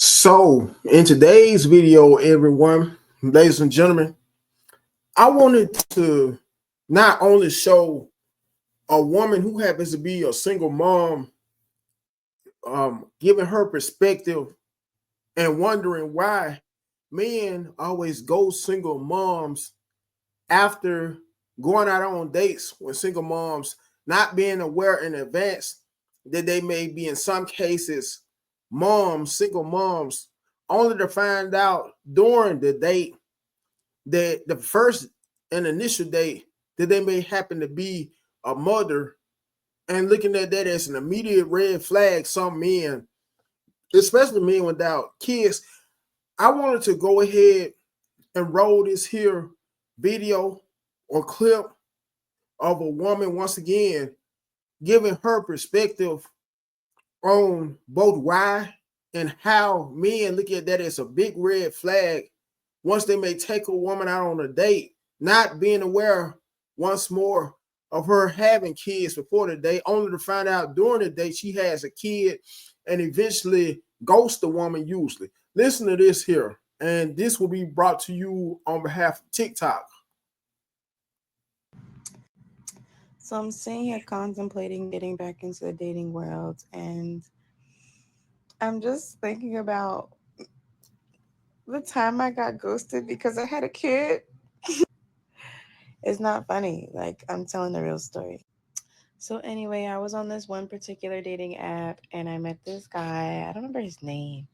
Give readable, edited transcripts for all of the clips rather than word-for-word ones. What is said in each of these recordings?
So, in today's video, everyone, ladies and gentlemen, I wanted to not only show a woman who happens to be a single mom, giving her perspective and wondering why men always go single moms after going out on dates with single moms, not being aware in advance that they may be, in some cases, single moms, only to find out during the date that the first and initial date that they may happen to be a mother, and looking at that as an immediate red flag. Some men, especially men without kids, I wanted to go ahead and roll this here video or clip of a woman once again giving her perspective on both why and how men look at that as a big red flag once they may take a woman out on a date, not being aware once more of her having kids before the date, only to find out during the date she has a kid and eventually ghost the woman usually. Listen to this here, and this will be brought to you on behalf of TikTok. So I'm sitting here contemplating getting back into the dating world, and I'm just thinking about the time I got ghosted because I had a kid. It's not funny. Like, I'm telling the real story. So anyway, I was on this one particular dating app and I met this guy. I don't remember his name.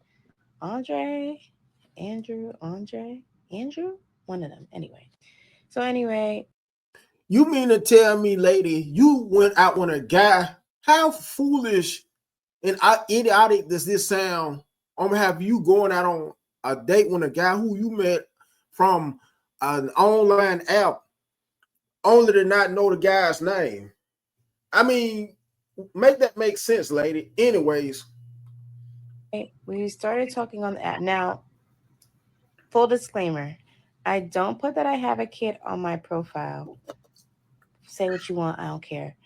Andrew? One of them. Anyway. So anyway, You mean to tell me, lady, you went out with a guy? How foolish and idiotic does this sound? I'm gonna have you going out on a date with a guy who you met from an online app, only to not know the guy's name. I mean, make that make sense, lady. Anyways, we started talking on the app. Now, full disclaimer, I don't put that I have a kid on my profile. Say what you want, I don't care.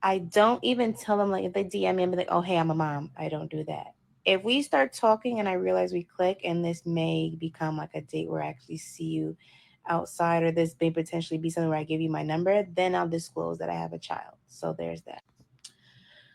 I don't even tell them, like, if they DM me and be like, oh, hey, I'm a mom. I don't do that. If we start talking and I realize we click and this may become like a date where I actually see you outside, or this may potentially be something where I give you my number, then I'll disclose that I have a child. So there's that.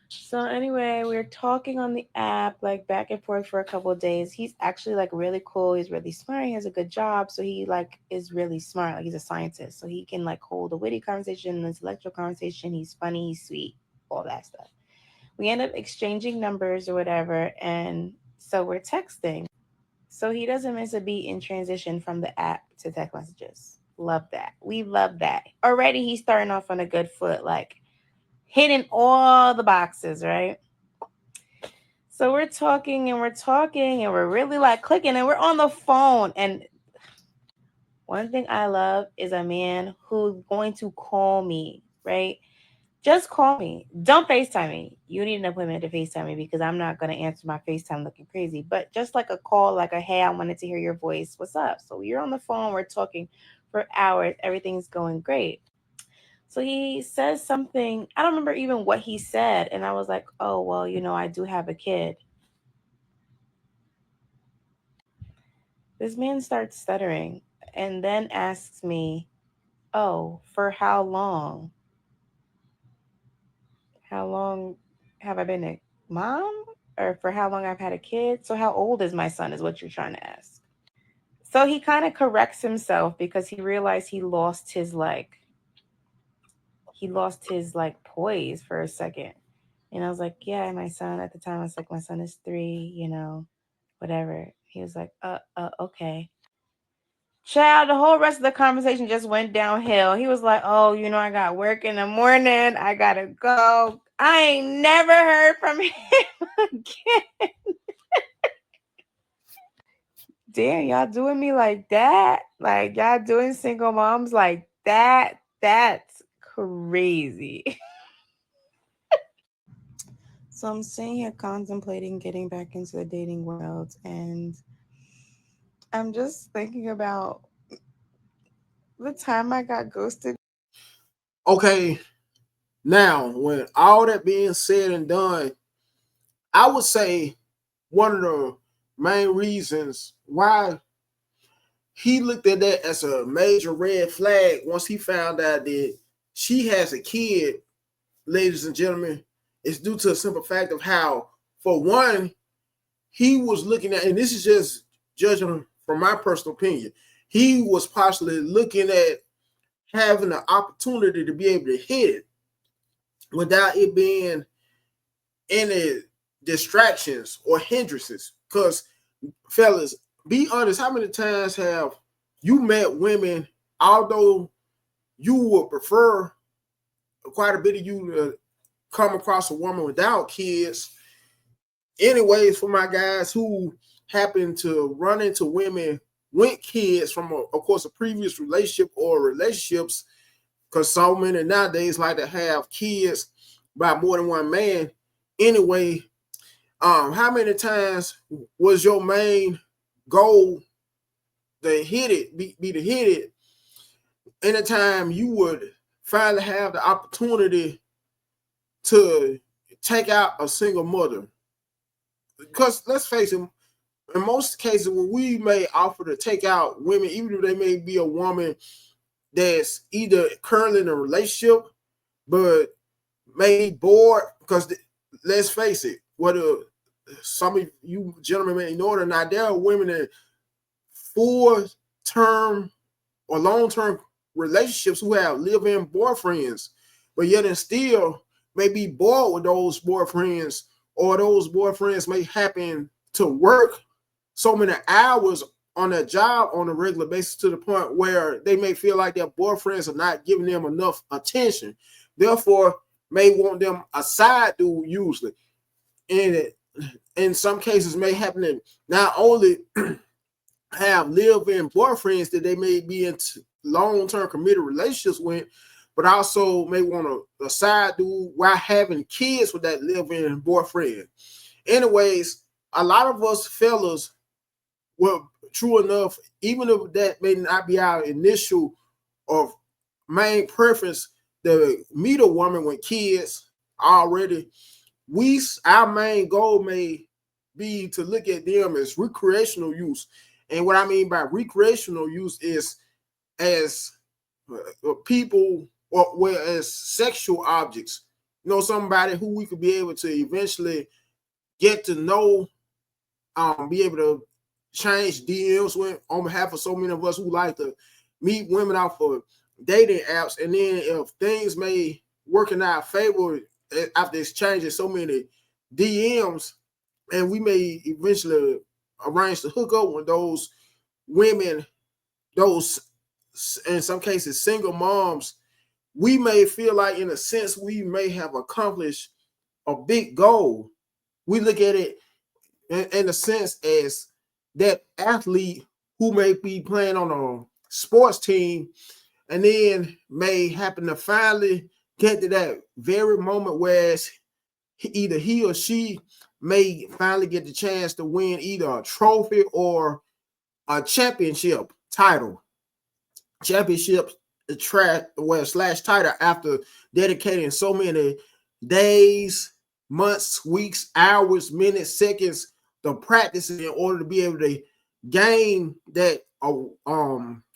So anyway, we were talking on the app, like back and forth for a couple of days. He's actually like really cool. He's really smart. He has a good job. So he like is really smart. Like, he's a scientist. So he can like hold a witty conversation, an intellectual conversation. He's funny, he's sweet, all that stuff. We end up exchanging numbers or whatever. And so we're texting. So he doesn't miss a beat in transition from the app to text messages. Love that. We love that. Already he's starting off on a good foot. Like, hitting all the boxes, right? So we're talking and we're talking and we're really like clicking and we're on the phone. And one thing I love is a man who's going to call me, right? Just call me. Don't FaceTime me. You need an appointment to FaceTime me because I'm not going to answer my FaceTime looking crazy. But just like a call, like a, hey, I wanted to hear your voice. What's up? So you're on the phone. We're talking for hours. Everything's going great. So he says something, I don't remember even what he said. And I was like, oh, well, I do have a kid. This man starts stuttering and then asks me, oh, for how long? How long have I been a mom? Or for how long I've had a kid? So how old is my son is what you're trying to ask. So he kind of corrects himself because he realized he lost his poise for a second. And I was like, yeah, my son at the time, I was like, my son is 3, whatever. He was like, okay. Child, the whole rest of the conversation just went downhill. He was like, oh, I got work in the morning. I gotta go. I ain't never heard from him again. Damn, y'all doing me like that? Like, y'all doing single moms like that? That's crazy. So I'm sitting here contemplating getting back into the dating world, and I'm just thinking about the time I got ghosted. okay, now when all that being said and done, I would say one of the main reasons why he looked at that as a major red flag once he found out that she has a kid, ladies and gentlemen, is due to a simple fact of how, for one, he was looking at, and this is just judging from my personal opinion, he was possibly looking at having the opportunity to be able to hit it without it being any distractions or hindrances. Because, fellas, be honest, how many times have you met women, although you would prefer quite a bit of you to come across a woman without kids? Anyways, for my guys who happen to run into women with kids from, of course, a previous relationship or relationships, because so many nowadays like to have kids by more than one man. Anyway, how many times was your main goal to hit it, be to hit it, anytime you would finally have the opportunity to take out a single mother? Because let's face it, in most cases, when we may offer to take out women, even if they may be a woman that's either currently in a relationship, but may be bored, because let's face it, whether some of you gentlemen may know it or not, there are women in full-term or long-term relationships who have live-in boyfriends, but yet and still may be bored with those boyfriends, or those boyfriends may happen to work so many hours on their job on a regular basis to the point where they may feel like their boyfriends are not giving them enough attention. Therefore, may want them a side dude usually. And in some cases may happen to not only have live-in boyfriends that they may be in long-term committed relationships with, but also may want a side dude while having kids with that live-in boyfriend. Anyways, a lot of us fellas, well, true enough, even if that may not be our initial or main preference to meet a woman with kids already, our main goal may be to look at them as recreational use. And what I mean by recreational use is as people, or as sexual objects. You know, somebody who we could be able to eventually get to know, be able to change DMs with on behalf of so many of us who like to meet women out for dating apps. And then if things may work in our favor after exchanging so many DMs, and we may eventually arrange to hook up with those women, those in some cases single moms, we may feel like in a sense we may have accomplished a big goal. We look at it in a sense as that athlete who may be playing on a sports team and then may happen to finally get to that very moment where either he or she may finally get the chance to win either a trophy or a championship title. Championship slash title after dedicating so many days, months, weeks, hours, minutes, seconds to practice in order to be able to gain that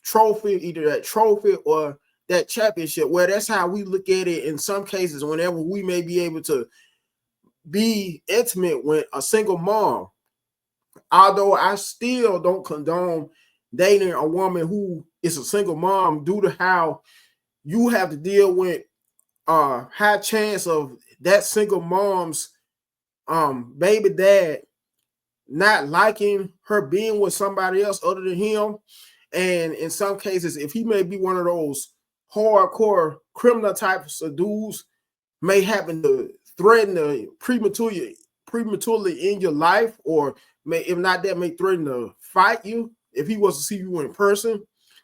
trophy, either that trophy or that championship. Well, that's how we look at it in some cases whenever we may be able to be intimate with a single mom. Although I still don't condone dating a woman who is a single mom due to how you have to deal with high chance of that single mom's baby dad not liking her being with somebody else other than him. And in some cases, if he may be one of those hardcore criminal types of dudes, may happen to threaten to prematurely end your life, or may, if not that, may threaten to fight you if he was to see you in person.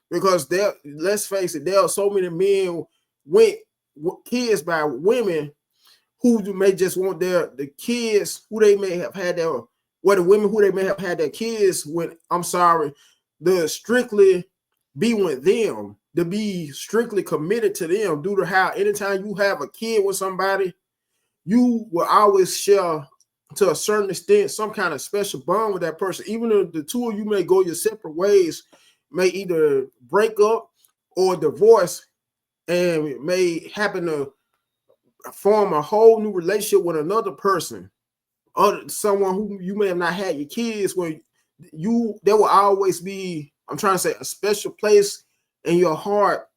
Because there, let's face it, there are so many men with kids by women who may just want the kids who they may have had their, the women who they may have had their kids with, to strictly be with them, to be strictly committed to them, due to how anytime you have a kid with somebody, you will always share to a certain extent some kind of special bond with that person, even if the two of you may go your separate ways, may either break up or divorce, and may happen to form a whole new relationship with another person, or someone who you may have not had your kids, where there will always be, I'm trying to say, a special place in your heart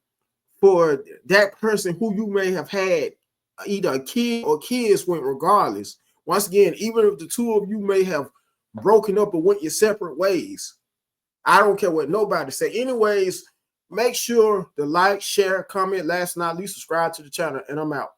for that person who you may have had either a kid or kids with, regardless. Once again, even if the two of you may have broken up or went your separate ways, I don't care what nobody say. Anyways, make sure to like, share, comment, last but not least, subscribe to the channel, and I'm out.